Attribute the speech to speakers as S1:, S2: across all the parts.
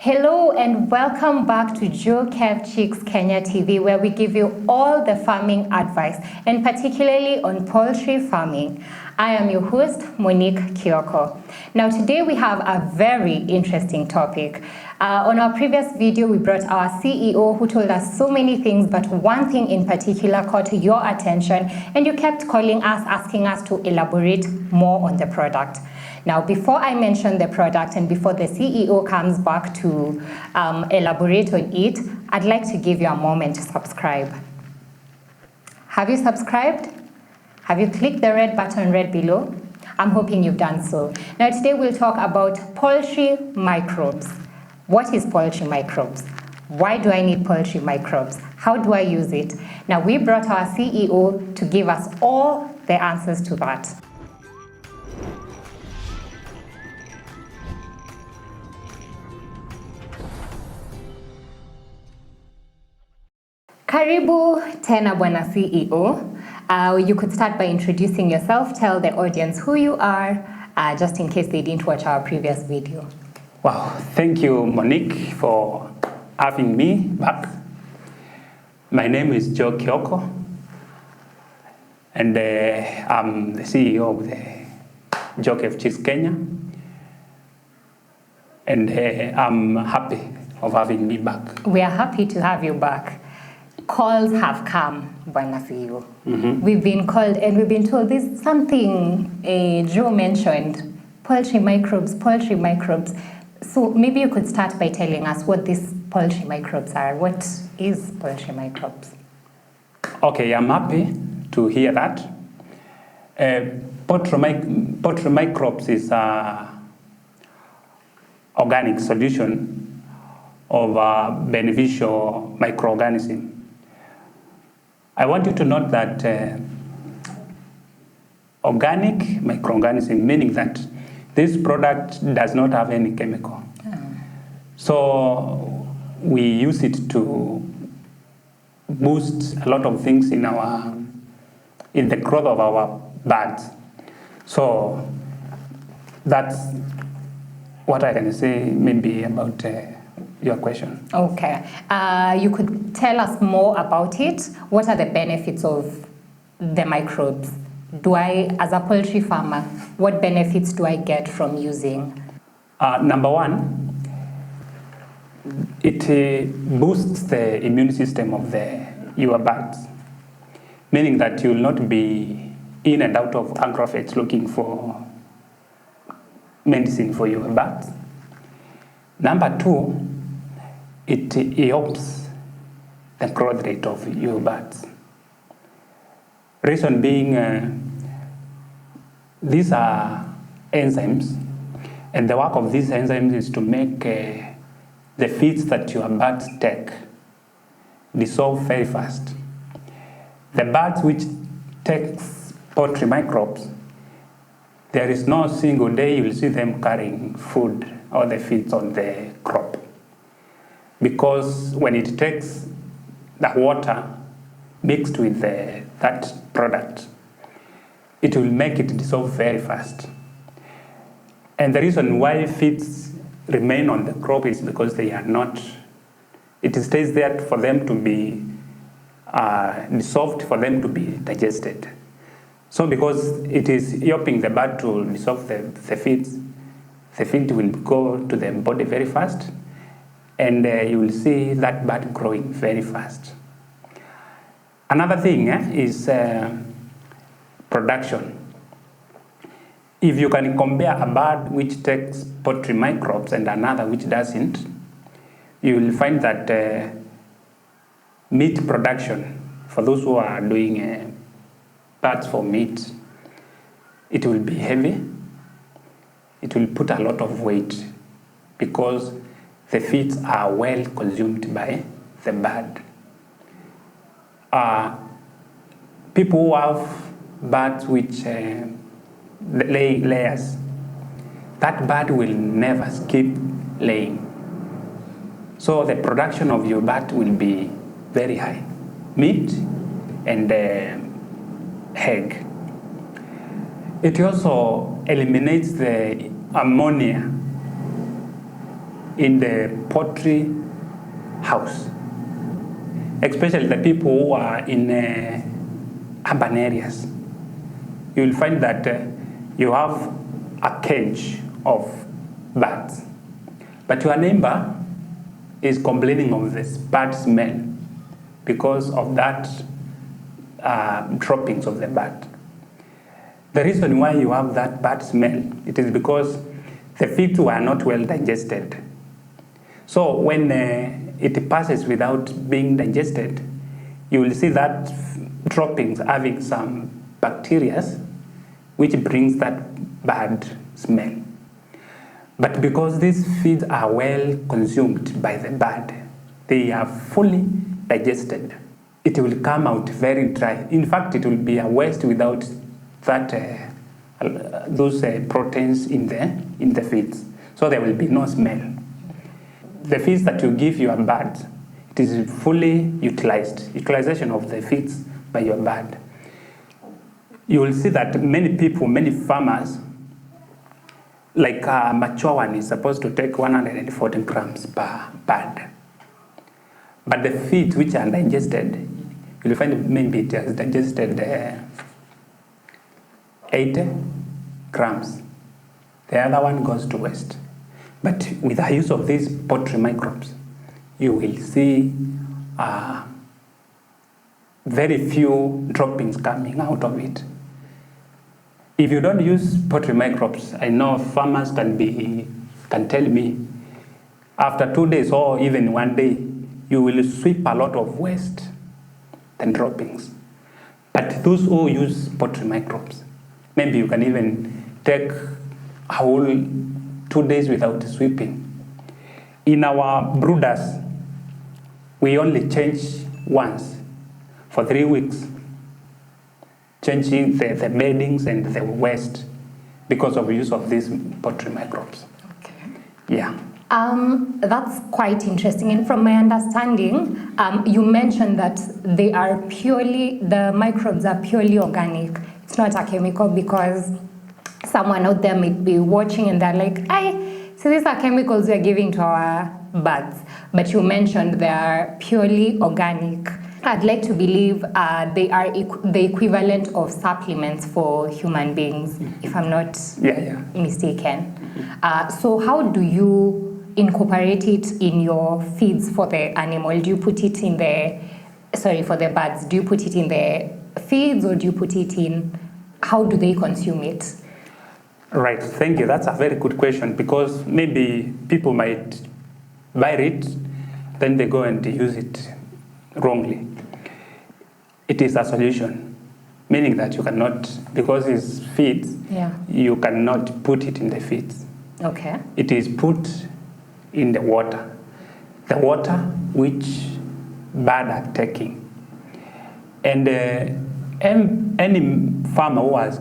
S1: Hello and welcome back to Joe Kev Chicks Kenya TV, where we give you all the farming advice and particularly on poultry farming. I am your host, Monique Kioko. Now today we have a very interesting topic. On our previous video, we brought our CEO who told us so many things, but one thing in particular caught your attention and you kept calling us, asking us to elaborate more on the product. Now, before I mention the product and before the CEO comes back to elaborate on it, I'd like to give you a moment to subscribe. Have you subscribed? Have you clicked the red button right below? I'm hoping you've done so. Now, today we'll talk about poultry microbes. What is poultry microbes? Why do I need poultry microbes? How do I use it? Now, we brought our CEO to give us all the answers to that. Karibu tena bwana CEO. You could start by introducing yourself, tell the audience who you are, just in case they didn't watch our previous video.
S2: Wow, thank you, Monique, for having me back. My name is Joe Kioko, and I'm the CEO of the Joe Kev Chicks Kenya, and I'm happy of having me back.
S1: We are happy to have you back. Calls have come, Bwana CEO. We've been called and we've been told there's something Joe mentioned, poultry microbes. So maybe you could start by telling us what these poultry microbes are. What is poultry microbes?
S2: Okay, I'm happy to hear that. Poultry microbes is an organic solution of beneficial microorganisms. I want you to note that organic microorganism, meaning that this product does not have any chemical. So we use it to boost a lot of things in the growth of our birds. So that's what I can say maybe about your question.
S1: Okay. You could tell us more about it. What are the benefits of the microbes? As a poultry farmer, what benefits do I get from using?
S2: Number one, it boosts the immune system of your birds, meaning that you will not be in and out of agrovets looking for medicine for your birds. Number two, it helps the growth rate of your birds. Reason being, these are enzymes, and the work of these enzymes is to make the feeds that your birds take dissolve very fast. The birds which takes poultry microbes, there is no single day you will see them carrying food or the feeds on the crop. Because when it takes the water mixed with that product, it will make it dissolve very fast. And the reason why feeds remain on the crop is because they are not, it stays there for them to be dissolved, for them to be digested. So because it is helping the bird to dissolve the feeds, the feed will go to the body very fast, and you will see that bird growing very fast. Another thing is production. If you can compare a bird which takes poultry microbes and another which doesn't, you will find that meat production, for those who are doing birds for meat, it will be heavy. It will put a lot of weight because the feeds are well consumed by the bird. People who have birds which lay layers, that bird will never skip laying. So the production of your bird will be very high. Meat and egg. It also eliminates the ammonia in the poultry house, especially the people who are in urban areas. You will find that you have a cage of birds, but your neighbor is complaining of this bad smell because of that droppings of the bird. The reason why you have that bad smell, it is because the feeds were not well digested. So when it passes without being digested, you will see that droppings having some bacteria which brings that bad smell. But because these feeds are well consumed by the bird, they are fully digested, it will come out very dry. In fact, it will be a waste without that those proteins in the feeds. So there will be no smell. The feeds that you give your bird, it is fully utilized. Utilization of the feeds by your bird. You will see that many people, many farmers, like a mature one is supposed to take 140 grams per bird. But the feeds which are digested, you'll find maybe it has digested 80 grams. The other one goes to waste. But with the use of these poultry microbes, you will see very few droppings coming out of it. If you don't use poultry microbes, I know farmers can tell me, after 2 days or even 1 day, you will sweep a lot of waste and droppings. But those who use poultry microbes, maybe you can even take a whole 2 days without sweeping. In our brooders, we only change once for 3 weeks, changing the beddings and the waste because of use of these poultry microbes.
S1: Okay.
S2: Yeah.
S1: That's quite interesting. And from my understanding, you mentioned that the microbes are purely organic. It's not a chemical, because someone out there may be watching and they're like, so these are chemicals we're giving to our birds. But you mentioned they are purely organic. I'd like to believe they are the equivalent of supplements for human beings, if I'm not mistaken. So how do you incorporate it in your feeds for the animal? Do you put it in for the birds, do you put it in the feeds, or do you put it in, how do they consume it?
S2: Right, thank you. That's a very good question, because maybe people might buy it, then they go and use it wrongly. It is a solution, meaning that you cannot, because it's feeds, you cannot put it in the feeds.
S1: Okay.
S2: It is put in the water which birds are taking. And any farmer who has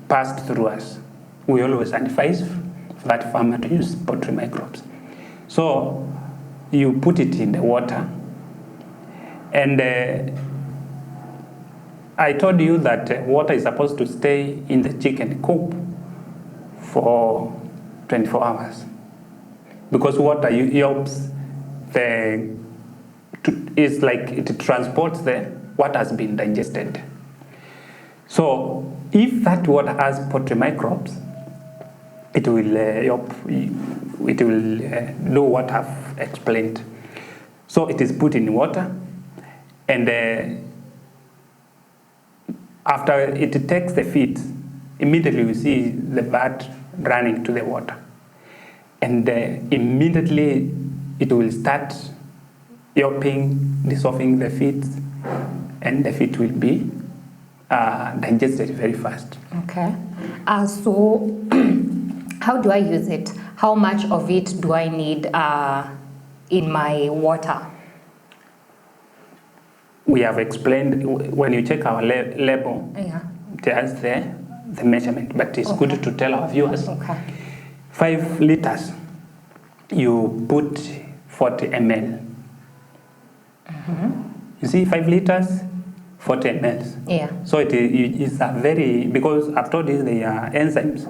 S2: passed through us, we always advise that farmer to use poultry microbes. So you put it in the water, and I told you that water is supposed to stay in the chicken coop for 24 hours, because water helps it's like it transports what has been digested. So if that water has poultry microbes, it will help. It will do what I've explained. So it is put in water, and after it takes the feed, immediately we see the bird running to the water, and immediately it will start dissolving the feed, and the feed will be digested very fast.
S1: Okay. So how do I use it? How much of it do I need in my water?
S2: We have explained, when you check our label, there's the measurement, but it's good to tell our viewers. 5 liters, you put 40 ml. You see, 5 liters, 40 ml.
S1: Yeah.
S2: So it is a very, because I've told you they are enzymes.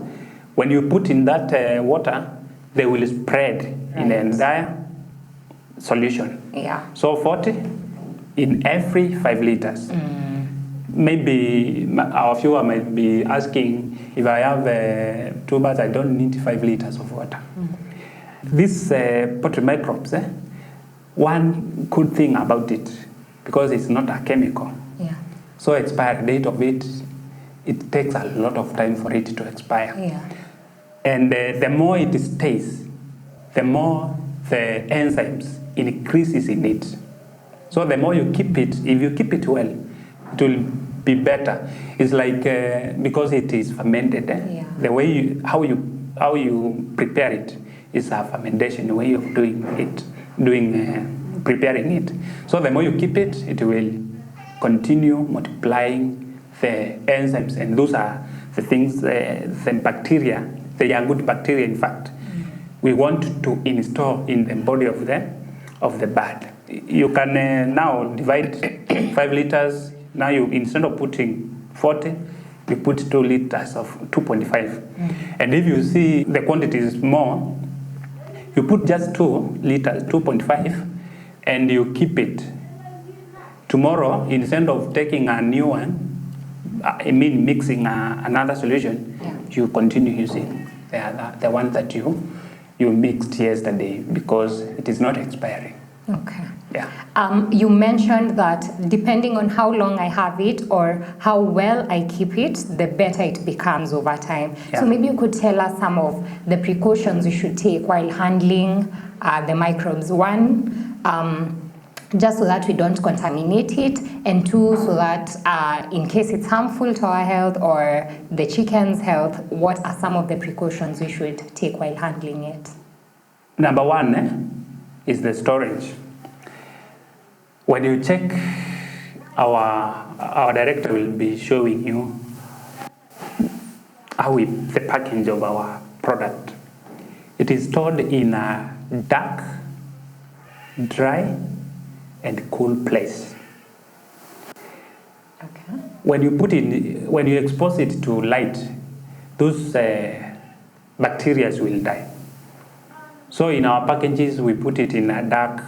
S2: When you put in that water, they will spread in the entire solution.
S1: Yeah.
S2: So 40 in every 5 liters. Maybe our viewer might be asking, if I have 2 baths, I don't need 5 liters of water. This poultry microbes, one good thing about it, because it's not a chemical.
S1: Yeah.
S2: So expiry date of it, it takes a lot of time for it to expire.
S1: Yeah.
S2: And the more it stays, the more the enzymes increases in it. So the more you keep it, if you keep it well, it will be better. It's like because it is fermented.
S1: Yeah.
S2: The way how you prepare it is a fermentation way of doing it, preparing it. So the more you keep it, it will continue multiplying the enzymes, and those are the things, the bacteria. They are good bacteria, in fact. We want to install in the body of the bird. You can now divide 5 liters. Now you, instead of putting 40, you put 2 liters of 2.5. And if you see the quantity is more, you put just 2 liters, 2.5, and you keep it. Tomorrow, instead of taking a new one, mixing another solution, you continue using the one that you mixed yesterday, because it is not expiring.
S1: Okay.
S2: Yeah.
S1: You mentioned that depending on how long I have it or how well I keep it, the better it becomes over time.
S2: Yeah.
S1: So maybe you could tell us some of the precautions you should take while handling the microbes. One, just so that we don't contaminate it, and 2, so that in case it's harmful to our health or the chicken's health, what are some of the precautions we should take while handling it?
S2: Number 1 is the storage. When you check, our director will be showing you the package of our product. It is stored in a dark, dry, and cool place.
S1: Okay.
S2: When you expose it to light, those bacteria will die. So in our packages, we put it in a dark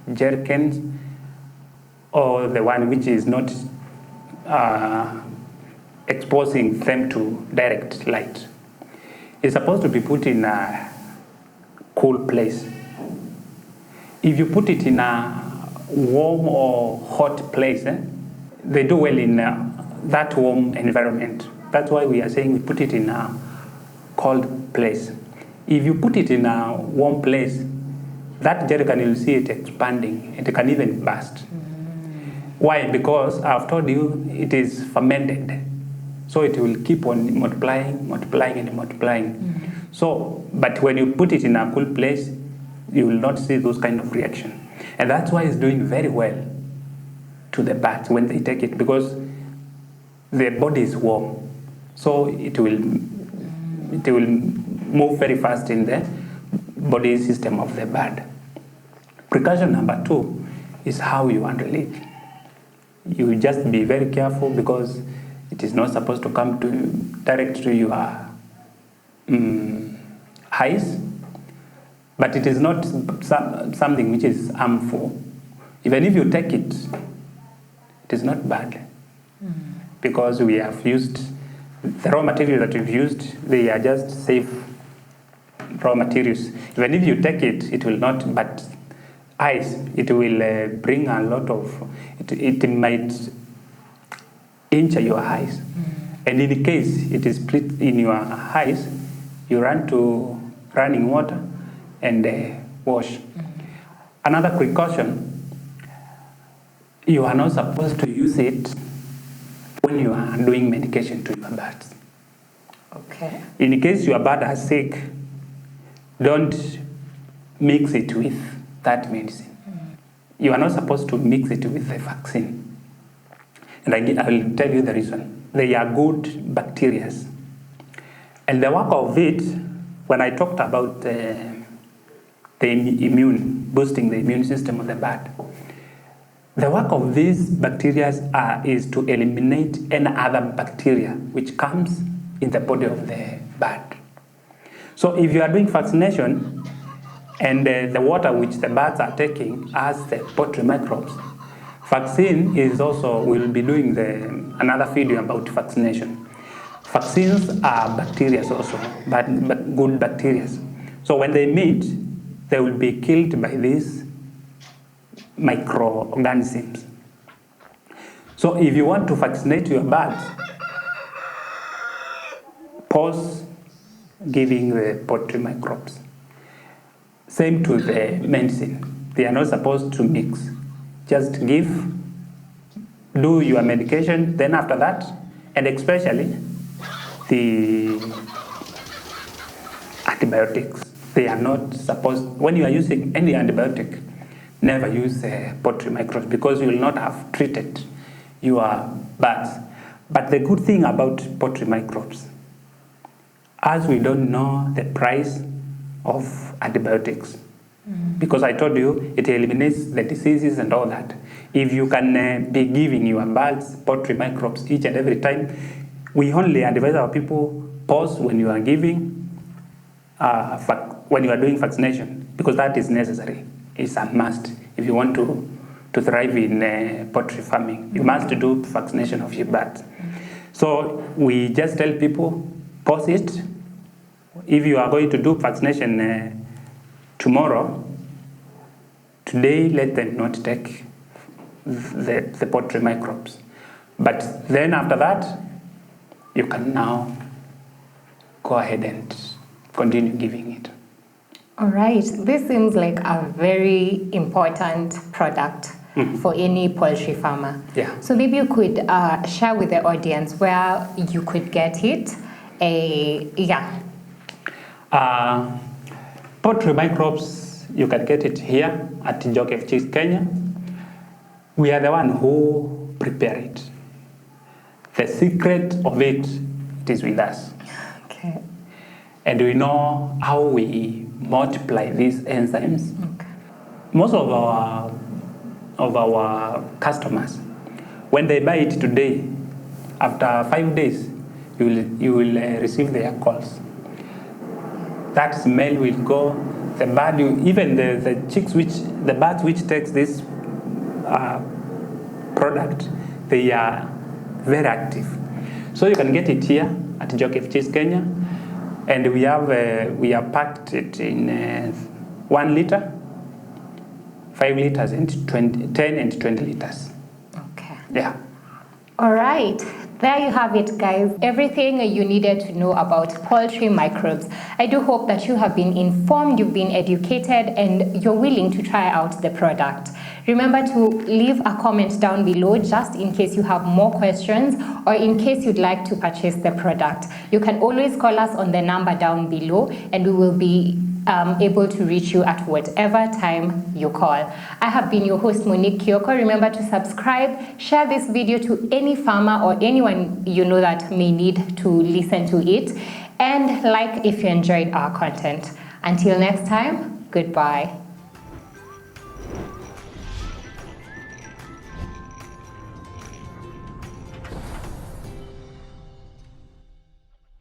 S2: jerrycans, or the one which is not exposing them to direct light. It's supposed to be put in a cool place. If you put it in a warm or hot place, they do well in that warm environment. That's why we are saying we put it in a cold place. If you put it in a warm place, that jerrycan, you'll see it expanding. It can even burst. Why? Because I've told you it is fermented. So it will keep on multiplying. So, but when you put it in a cool place, you will not see those kind of reaction. And that's why it's doing very well to the birds when they take it, because their body is warm. So it will move very fast in the body system of the bird. Precaution number 2 is how you handle it. You just be very careful, because it is not supposed to come direct to your eyes, but it is not something which is harmful. Even if you take it, it is not bad, because we have used the raw material that we've used. They are just safe raw materials. Even if you take it, it will not, but eyes, it will bring a lot of, it might injure your eyes. And in case it is split in your eyes, you run to running water and wash. Another precaution, you are not supposed to use it when you are doing medication to your birds.
S1: Okay.
S2: In case your bird is sick, don't mix it with that medicine. You are not supposed to mix it with the vaccine. And I will tell you the reason. They are good bacteria. And the work of it, when I talked about boosting the immune system of the bird, the work of these bacteria is to eliminate any other bacteria which comes in the body of the bird. So if you are doing vaccination And the water which the birds are taking has the poultry microbes. Vaccine is also, we'll be doing another video about vaccination. Vaccines are bacteria also, but good bacteria. So when they meet, they will be killed by these microorganisms. So if you want to vaccinate your birds, pause giving the poultry microbes. Same to the medicine. They are not supposed to mix. Just do your medication, then after that, and especially the antibiotics. They are not supposed, when you are using any antibiotic, never use poultry microbes because you will not have treated your birds. But the good thing about poultry microbes, as we don't know the price of antibiotics, because I told you it eliminates the diseases and all that. If you can be giving your birds poultry microbes each and every time, we only advise our people pause when you are giving, when you are doing vaccination, because that is necessary. It's a must. If you want to thrive in poultry farming, you must do vaccination of your birds. So we just tell people, pause it. If you are going to do vaccination tomorrow, today let them not take the poultry microbes. But then after that, you can now go ahead and continue giving it.
S1: All right, this seems like a very important product for any poultry farmer.
S2: Yeah.
S1: So maybe you could share with the audience where you could get it.
S2: Poultry microbes, you can get it here at Joke Chicks Kenya. We are the one who prepare it. The secret of it is with us.
S1: Okay.
S2: And we know how we multiply these enzymes.
S1: Okay.
S2: Most of our customers, when they buy it today, after 5 days, you will receive their calls. That smell will go. The bird, even the birds which takes this product, they are very active. So you can get it here at Joke Chicks Kenya, and we have packed it in 1 liter, 5 liters, and 10 and 20 liters.
S1: Okay.
S2: Yeah.
S1: All right. There you have it, guys. Everything you needed to know about poultry microbes. I do hope that you have been informed, you've been educated, and you're willing to try out the product. Remember to leave a comment down below just in case you have more questions or in case you'd like to purchase the product. You can always call us on the number down below and we will be able to reach you at whatever time you call. I have been your host, Monique Kyoko. Remember to subscribe, share this video to any farmer or anyone you know that may need to listen to it, and like if you enjoyed our content. Until next time, goodbye.